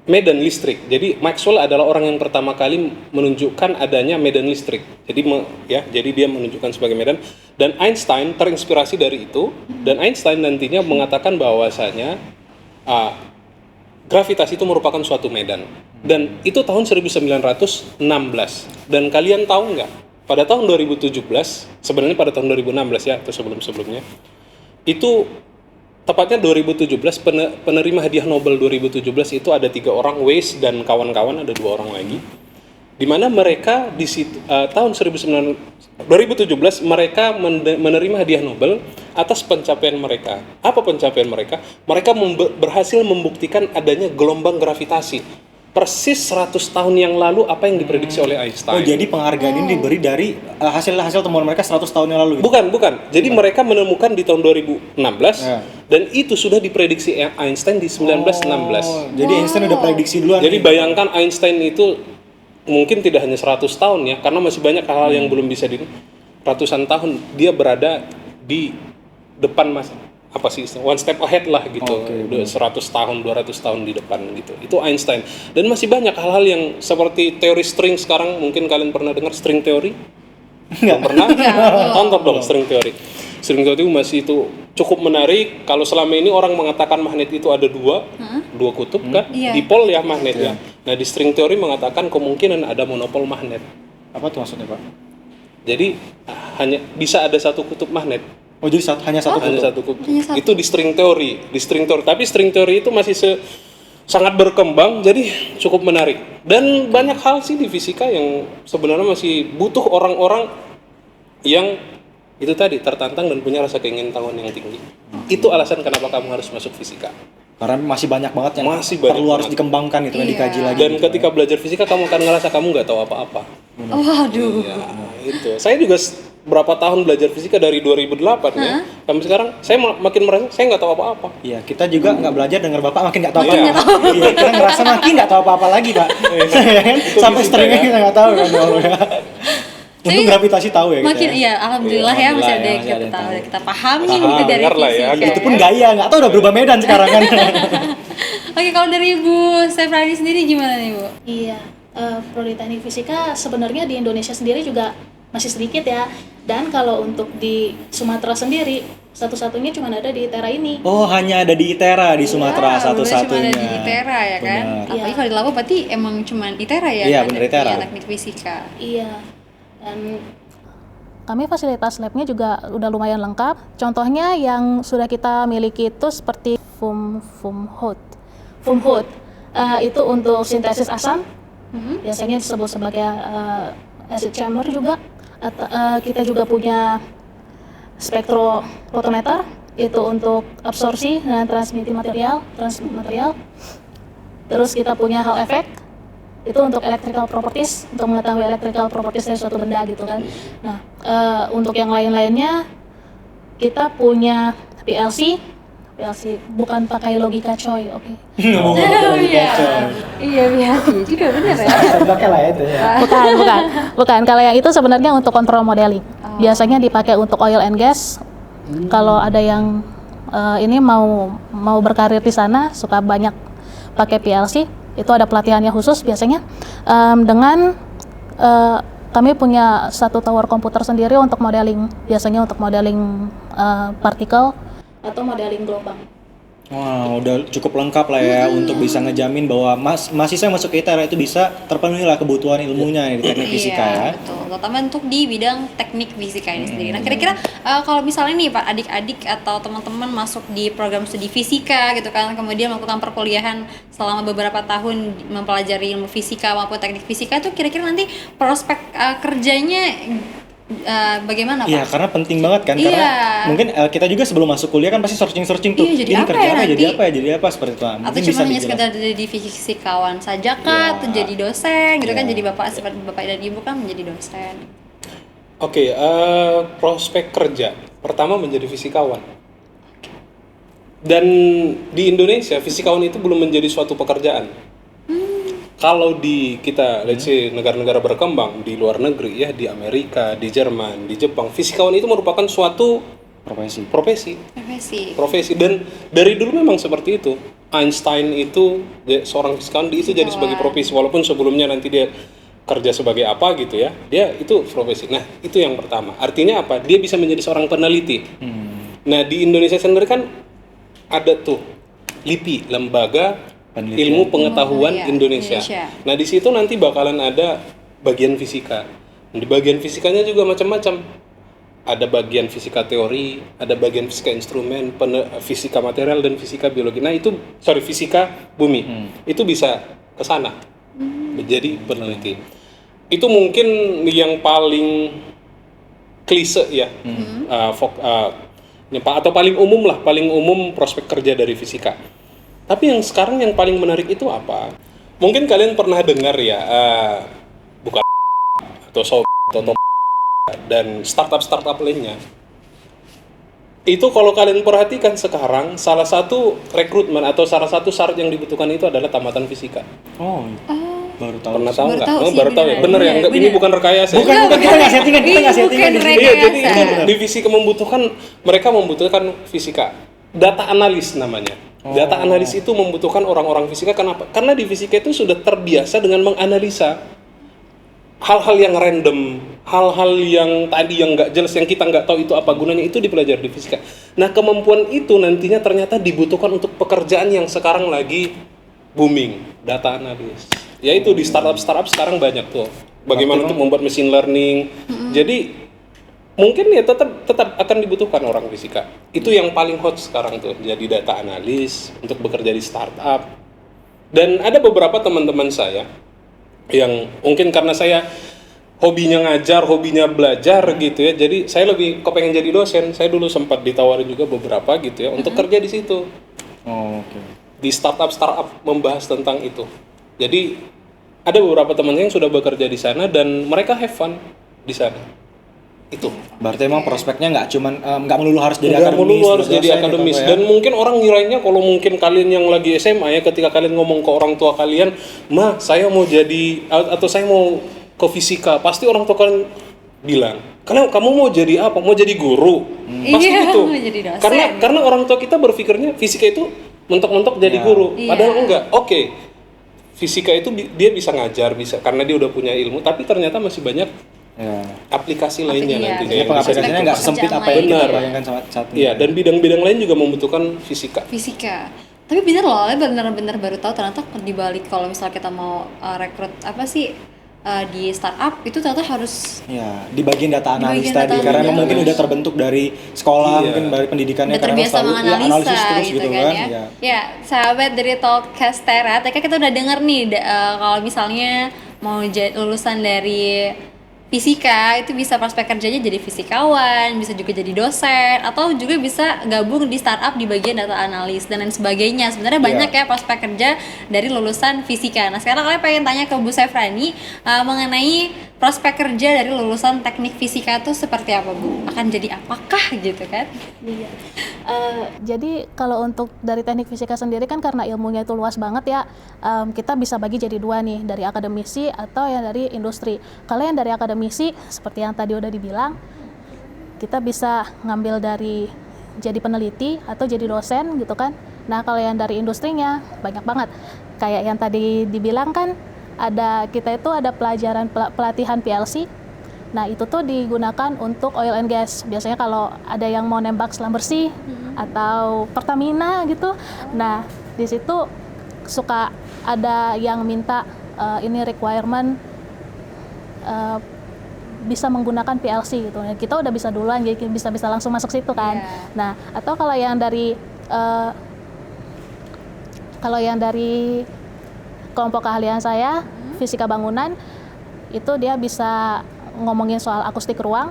medan listrik. Jadi Maxwell adalah orang yang pertama kali menunjukkan adanya medan listrik. Jadi dia menunjukkan sebagai medan dan Einstein terinspirasi dari itu dan Einstein nantinya mengatakan bahwasanya gravitasi itu merupakan suatu medan. Dan itu tahun 1916. Dan kalian tahu nggak? Pada tahun 2017, sebenarnya pada tahun 2016 ya, atau sebelum-sebelumnya, itu tepatnya 2017 penerima hadiah Nobel 2017 itu ada 3 orang, Weiss dan kawan-kawan, ada 2 orang lagi, di mana mereka di tahun 2017 mereka menerima hadiah Nobel atas pencapaian mereka. Apa pencapaian mereka? Mereka berhasil membuktikan adanya gelombang gravitasi. Persis 100 tahun yang lalu apa yang diprediksi oleh Einstein. Oh, jadi penghargaan ini diberi dari hasil temuan mereka 100 tahun yang lalu gitu? Bukan. Jadi mereka menemukan di tahun 2016 Ya. dan itu sudah diprediksi Einstein di 1916. Oh, jadi Einstein udah prediksi duluan. Jadi nih. bayangkan Einstein itu mungkin tidak hanya 100 tahun ya, karena masih banyak hal yang belum bisa ratusan tahun dia berada di depan one step ahead lah gitu. Oke, 100 tahun, 200 tahun di depan gitu. Itu Einstein. Dan masih banyak hal-hal yang seperti teori string sekarang, mungkin kalian pernah dengar string theory? Belum pernah? Tonton dong string theory. String theory masih itu cukup menarik. Kalau selama ini orang mengatakan magnet itu ada dua kutub kan? Iya. Dipol ya magnet ya. Nah di string theory mengatakan kemungkinan ada monopol magnet. Apa tuh maksudnya, Pak? Jadi hanya bisa ada satu kutub magnet. Oh, jadi hanya satu Hanya kutub. satu kutub. Itu di string theory. Tapi string theory itu masih sangat berkembang, jadi cukup menarik. Dan banyak hal sih di fisika yang sebenarnya masih butuh orang-orang yang itu tadi tertantang dan punya rasa keingintahuan yang tinggi. Itu alasan kenapa kamu harus masuk fisika. Karena masih banyak banget yang Masih banyak perlu harus banget. dikembangkan gitu kan, Iya. dikaji lagi. Dan gitu, ketika belajar fisika kamu akan ngerasa kamu nggak tahu apa-apa. Waduh. Ya, itu. Saya juga berapa tahun belajar fisika dari 2008 ya. Sampai sekarang saya makin merasa saya nggak tahu apa-apa. Iya, kita juga nggak belajar dengar Bapak makin nggak tahu Iya. apa-apa. Iya, kita ngerasa makin nggak tahu apa-apa lagi, Pak. Sampai fisika stringnya ya. kita nggak tahu kan, ya Allah ya. Untuk gravitasi tahu ya kita. Makin iya, alhamdulillah ya masih ada yang Alhamdulillah ya, kita masih tahu, ada yang kita pahami Paham. gitu dari Dengar lah ya, fisika. Itu pun gaya, nggak tahu udah berubah medan sekarang kan. Oke, kalau dari Bu Sefrani sendiri gimana nih, Bu? Iya, prodi teknik fisika sebenarnya di Indonesia sendiri juga masih sedikit ya. Dan kalau untuk di Sumatera sendiri, satu-satunya cuma ada di ITERA ini. Oh, hanya ada di ITERA di Sumatera Wah, satu-satunya. cuma ada di ITERA ya kan? Benar. Apalagi Iya. kalau di Lampung berarti emang cuma ITERA ya? Iya, kan? benar, ITERA. Iya, teknik fisika. Iya. Dan kami fasilitas labnya juga udah lumayan lengkap. Contohnya yang sudah kita miliki itu seperti FUMHOT. Itu untuk sintesis asam. Biasanya disebut sebagai acid chamber juga. Kita juga punya spektrofotometer, itu untuk absorpsi dan transmisi material. Terus kita punya Hall effect, itu untuk electrical properties, untuk mengetahui electrical properties dari suatu benda gitu kan. Nah, untuk yang lain-lainnya kita punya PLC, PLC, bukan pakai logika coy, oke. Iya juga benar ya. Pakai lah itu ya. Bukan. Kalau yang itu sebenarnya untuk kontrol modeling. Biasanya dipakai untuk oil and gas. Kalau ada yang ini mau berkarir di sana, suka banyak pakai PLC, itu ada pelatihannya khusus biasanya. Dengan kami punya satu tower komputer sendiri untuk modeling, biasanya untuk modeling partikel atau modeling gelombang. Wow, udah cukup lengkap lah ya untuk bisa ngejamin bahwa mahasiswa yang masuk ke ITERA itu bisa terpenuhi lah kebutuhan ilmunya di teknik fisika ya. Iya, betul. Terutama untuk di bidang teknik fisika ini sendiri. Nah, kira-kira kalau misalnya nih Pak, adik-adik atau teman-teman masuk di program studi fisika gitu kan, kemudian melakukan perkuliahan selama beberapa tahun mempelajari ilmu fisika maupun teknik fisika, itu kira-kira nanti prospek kerjanya bagaimana Pak? Iya, karena penting banget kan, Iya. karena mungkin kita juga sebelum masuk kuliah kan pasti searching tuh, Iya, jadi ini apa kerja ya apa, nanti? jadi apa seperti itu. Atau Mungkin cuma bisa hanya dijelaskan. sekedar jadi fisikawan saja kah, Iya. atau jadi dosen gitu kan, Iya. jadi bapak seperti bapak dan ibu kan menjadi dosen. Oke, prospek kerja pertama menjadi fisikawan. Dan di Indonesia fisikawan itu belum menjadi suatu pekerjaan. Kalau di kita, let's say negara-negara berkembang di luar negeri ya, di Amerika, di Jerman, di Jepang, fisikawan itu merupakan suatu Profesi. profesi. Dan dari dulu memang seperti itu. Einstein itu seorang fisikawan, itu jadi sebagai profesi, walaupun sebelumnya nanti dia kerja sebagai apa gitu ya, dia itu profesi. Nah, itu yang pertama. Artinya apa? Dia bisa menjadi seorang peneliti. Nah, di Indonesia sendiri kan ada tuh LIPI, Lembaga Penelitian. Ilmu Pengetahuan Iya, Indonesia. Nah, di situ nanti bakalan ada bagian fisika. Di bagian fisikanya juga macam-macam. Ada bagian fisika teori, ada bagian fisika instrumen, fisika material dan fisika biologi. Nah, itu fisika bumi. Itu bisa ke sana. Menjadi peneliti. Itu mungkin yang paling klise ya. Atau paling umum prospek kerja dari fisika. Tapi yang sekarang yang paling menarik itu apa? Mungkin kalian pernah dengar ya, bukan atau dan startup lainnya. Itu kalau kalian perhatikan sekarang, salah satu rekrutmen atau salah satu syarat yang dibutuhkan itu adalah tamatan fisika. Oh, baru tahu. Pernah tahu Baru nggak? tahu Oh, sih, baru tahu ya. benar. Bener ya? Benar, Ini bukan rekayasa. Bukan, kita nggak settingan, kita nggak settingan di sini. Iya, jadi rekayasa. di fisika mereka membutuhkan fisika. Data analis namanya. Data analis itu membutuhkan orang-orang fisika. Kenapa? Karena di fisika itu sudah terbiasa dengan menganalisa hal-hal yang random, hal-hal yang tadi yang nggak jelas, yang kita nggak tahu itu apa gunanya, itu dipelajari di fisika. Nah, kemampuan itu nantinya ternyata dibutuhkan untuk pekerjaan yang sekarang lagi booming, data analis. Yaitu di startup sekarang banyak tuh. Bagaimana untuk membuat machine learning. Jadi mungkin ya tetap akan dibutuhkan orang fisika. Itu yang paling hot sekarang tuh, jadi data analis untuk bekerja di startup. Dan ada beberapa teman-teman saya yang mungkin karena saya hobinya ngajar, hobinya belajar gitu ya, jadi saya lebih kepengen jadi dosen. Saya dulu sempat ditawarin juga beberapa gitu ya untuk kerja di situ. Oh, oke. Di startup membahas tentang itu. Jadi ada beberapa teman yang sudah bekerja di sana dan mereka have fun di sana. Itu. Berarti emang prospeknya nggak melulu harus jadi Nggak akademis. melulu harus dosen jadi gitu, akademis. ya. Dan mungkin orang ngiranya kalau mungkin kalian yang lagi SMA ya, ketika kalian ngomong ke orang tua kalian, "Ma, saya mau jadi atau saya mau ke fisika." Pasti orang tua kalian bilang, "Kamu mau jadi apa? Mau jadi guru?" Pasti Iya, gitu. mau jadi dosen. Karena orang tua kita berpikirnya fisika itu mentok-mentok jadi guru. Iya. Padahal enggak. Oke. Fisika itu dia bisa ngajar, bisa karena dia udah punya ilmu, tapi ternyata masih banyak Ya. aplikasi lainnya Iya. nantinya Jadi yang bisa pengaplikasiannya nggak Pekerjaan sempit apa yang lain. kita Benar. bayangkan saat ini. Iya, dan bidang-bidang lain juga membutuhkan fisika. Fisika. Tapi bener loh, bener-bener baru tahu ternyata di balik kalau misalnya kita mau rekrut apa sih di startup itu ternyata harus Ya, di bagian data Di analis bagian tadi data karena analis. mungkin udah terbentuk dari sekolah, Iya. mungkin dari pendidikannya udah terbiasa selalu menganalisa analisis terus gitu kan. ya. Ya. Ya, sahabat dari Talkcast Tera, tadi kan kita udah denger nih kalau misalnya mau lulusan dari fisika itu bisa prospek kerjanya jadi fisikawan, bisa juga jadi dosen, atau juga bisa gabung di startup di bagian data analis dan lain sebagainya. Sebenarnya banyak ya prospek kerja dari lulusan fisika. Nah sekarang kalian pengen tanya ke Bu Sefrani mengenai prospek kerja dari lulusan teknik fisika tuh seperti apa, Bu? Akan jadi apakah gitu kan? Iya. Jadi kalau untuk dari teknik fisika sendiri kan karena ilmunya itu luas banget ya, kita bisa bagi jadi dua nih, dari akademisi atau yang dari industri. Kalau yang dari akademisi seperti yang tadi udah dibilang, kita bisa ngambil dari jadi peneliti atau jadi dosen gitu kan. Nah kalau yang dari industrinya banyak banget. Kayak yang tadi dibilang kan, kita itu ada pelajaran pelatihan PLC. Nah itu tuh digunakan untuk oil and gas. Biasanya kalau ada yang mau nembak selam bersih atau Pertamina gitu, nah di situ suka ada yang minta ini requirement bisa menggunakan PLC gitu. Nah, kita udah bisa duluan, jadi bisa langsung masuk situ kan. Nah atau kalau yang dari kelompok keahlian saya, fisika bangunan, itu dia bisa ngomongin soal akustik ruang.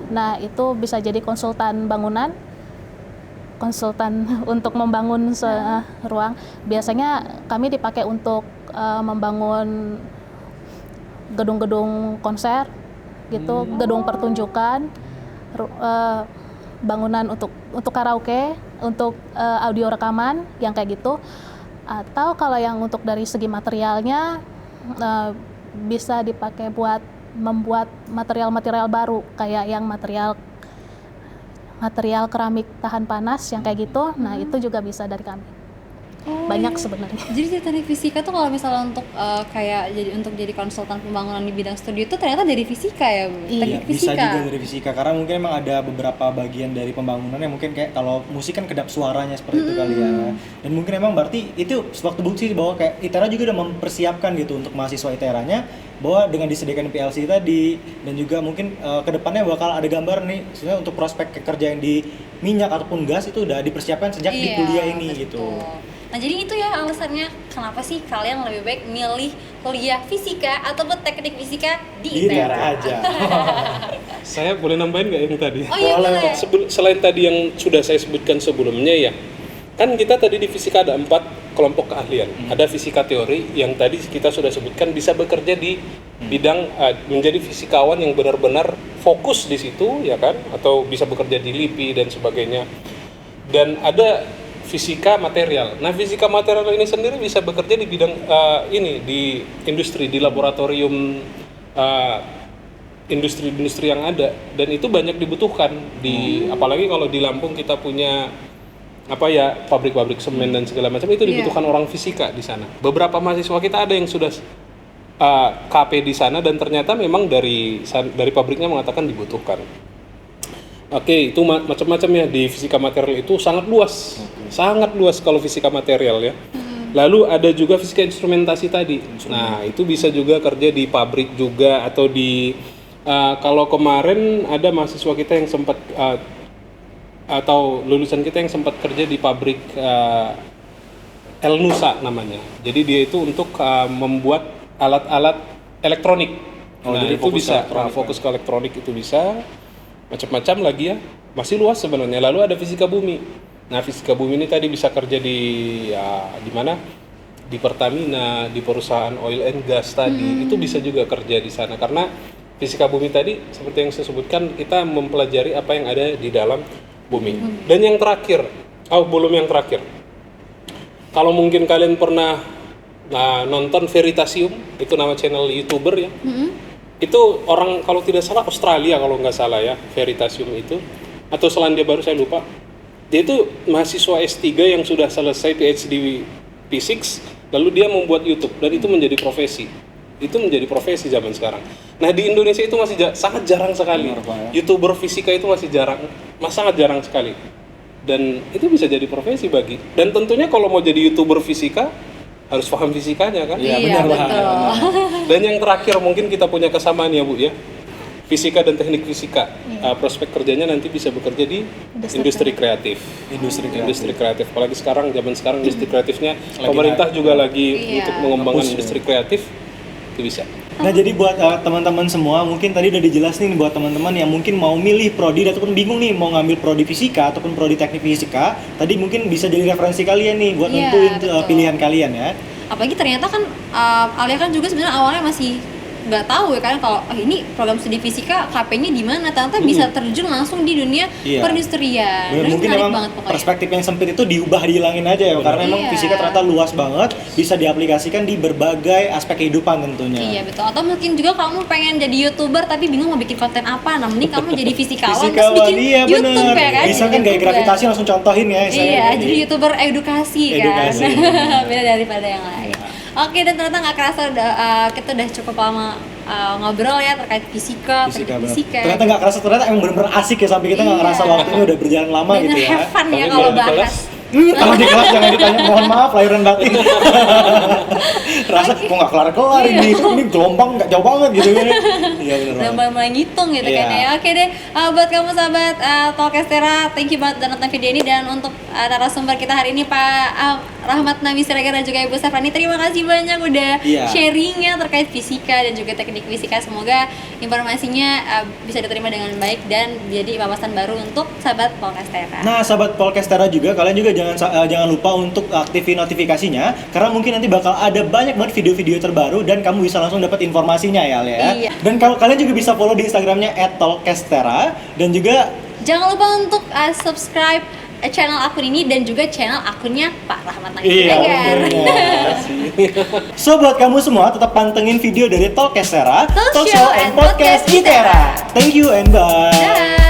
Nah, itu bisa jadi konsultan bangunan, konsultan untuk membangun ruang. Biasanya kami dipakai untuk membangun gedung-gedung konser, gitu, gedung pertunjukan, bangunan untuk karaoke, untuk audio rekaman, yang kayak gitu. Atau kalau yang untuk dari segi materialnya bisa dipakai buat membuat material-material baru, kayak yang material keramik tahan panas yang kayak gitu. Nah itu juga bisa dari kami. Banyak sebenarnya. Jadi teknik fisika tuh kalau misalnya untuk kayak jadi konsultan pembangunan di bidang studio itu ternyata dari fisika ya, Bu? Iya, bisa juga dari fisika, karena mungkin emang ada beberapa bagian dari pembangunan yang mungkin kayak kalau musik kan kedap suaranya seperti itu kali ya. Dan mungkin emang berarti itu suatu bukti bahwa kayak ITERA juga udah mempersiapkan gitu untuk mahasiswa ITERA-nya, bahwa dengan disediakan PLC tadi dan juga mungkin kedepannya bakal ada gambar nih sebenarnya untuk prospek kerja yang di minyak ataupun gas itu udah dipersiapkan sejak di kuliah ini gitu. Nah jadi itu ya alasannya kenapa sih kalian lebih baik milih kuliah fisika ataupun teknik fisika di ITERA aja. Saya boleh nambahin nggak yang tadi? Oh iya boleh. Selain tadi yang sudah saya sebutkan sebelumnya ya, kan kita tadi di fisika ada 4 kelompok keahlian. Ada fisika teori yang tadi kita sudah sebutkan bisa bekerja di bidang menjadi fisikawan yang benar-benar fokus di situ ya kan, atau bisa bekerja di LIPI dan sebagainya. Dan ada fisika material. Nah, fisika material ini sendiri bisa bekerja di bidang di industri, di laboratorium industri-industri yang ada, dan itu banyak dibutuhkan apalagi kalau di Lampung kita punya pabrik-pabrik semen dan segala macam, itu dibutuhkan orang fisika di sana. Beberapa mahasiswa kita ada yang sudah KP di sana dan ternyata memang dari pabriknya mengatakan dibutuhkan. Oke, itu macam-macam ya di fisika material itu sangat luas. Sangat luas kalau fisika material ya. Lalu ada juga fisika instrumentasi tadi. Nah, itu bisa juga kerja di pabrik juga atau di kalau kemarin ada mahasiswa kita yang sempat atau lulusan kita yang sempat kerja di pabrik El Nusa namanya. Jadi dia itu untuk membuat alat-alat elektronik. Nah, jadi itu bisa fokus ke elektronik, itu bisa. Macam-macam lagi ya, masih luas sebenarnya. Lalu ada fisika bumi. Nah, fisika bumi ini tadi bisa kerja di mana? Di Pertamina, di perusahaan oil and gas tadi. Itu bisa juga kerja di sana karena fisika bumi tadi seperti yang saya sebutkan, kita mempelajari apa yang ada di dalam bumi. Dan yang terakhir, belum yang terakhir. Kalau mungkin kalian pernah nonton Veritasium, itu nama channel YouTuber ya. Itu orang kalau tidak salah Australia kalau nggak salah ya, Veritasium itu, atau Selandia Baru saya lupa. Dia itu mahasiswa S3 yang sudah selesai PhD Physics, lalu dia membuat YouTube dan itu menjadi profesi. Itu menjadi profesi zaman sekarang. Nah, di Indonesia itu masih sangat jarang sekali. YouTuber fisika itu masih sangat jarang sekali. Dan itu bisa jadi profesi bagi. Dan tentunya kalau mau jadi YouTuber fisika harus paham fisikanya kan? Iya, benar. Dan yang terakhir mungkin kita punya kesamaan ya Bu ya. Fisika dan teknik fisika. Prospek kerjanya nanti bisa bekerja di industri kreatif. Industri kreatif. Apalagi zaman sekarang industri kreatifnya pemerintah juga lagi untuk mengembangkan industri kreatif. Itu bisa. Nah, jadi buat teman-teman semua, mungkin tadi udah dijelasin buat teman-teman yang mungkin mau milih prodi ataupun bingung nih mau ngambil prodi fisika ataupun prodi teknik fisika, tadi mungkin bisa jadi referensi kalian nih buat nentuin pilihan kalian ya. Apalagi ternyata kan Alia kan juga sebenarnya awalnya masih nggak tahu ya kan kalau ini program studi fisika KP-nya di mana, ternyata bisa terjun langsung di dunia Iya. perindustrian. Bener, Dan mungkin menarik emang banget pokoknya. perspektif yang sempit itu diubah, dihilangin aja ya, karena emang Iya. fisika ternyata luas banget, bisa diaplikasikan di berbagai aspek kehidupan tentunya. Iya betul. Atau mungkin juga kamu pengen jadi YouTuber tapi bingung mau bikin konten apa. Nah, mending kamu jadi fisikawan terus Fisikawan, bikin iya YouTube bener. ya kan. Bisa jadi kan gaya YouTuber. gravitasi langsung contohin ya. Iya, jadi YouTuber edukasi Edukasi. kan. Beda daripada yang lain. Oke, dan ternyata nggak kerasa kita udah cukup lama ngobrol ya terkait fisika, Fisika, teknik bener. fisika. Ternyata nggak kerasa, ternyata emang bener-bener asik ya, sampai kita nggak Iya. ngerasa waktunya udah berjalan lama Bener gitu ya. have fun ya Tapi kalau kalau di bahas. kelas, Kalau di kelas jangan ditanya, mohon maaf lahir dan batin. Rasa kok nggak kelar-kelar ini gelombang nggak jauh banget gitu kan. Iya bener Udah banget. mulai ngitung gitu Iya. kan ya. Oke deh, buat kamu sahabat Talkestera, thank you banget udah nonton video ini. Dan untuk narasumber kita hari ini Pak Rahmat Nawi Siregar dan juga Ibu Stefani, terima kasih banyak udah Iya. sharingnya terkait fisika dan juga teknik fisika. Semoga informasinya bisa diterima dengan baik dan jadi wawasan baru untuk sahabat Talkestera. Nah, sahabat Polkestera juga, kalian juga jangan lupa untuk aktifin notifikasinya, karena mungkin nanti bakal ada banyak banget video-video terbaru dan kamu bisa langsung dapat informasinya ya, Le, ya. Iya. Dan kalau kalian juga bisa follow di Instagramnya @tolkestera dan juga Jangan lupa untuk subscribe channel akun ini dan juga channel akunnya Pak Rahmat Nawi iya. Siregar. bener. So buat kamu semua tetap pantengin video dari Talkestera, Talk Show and Podcast ITERA. Thank you and bye. Dah.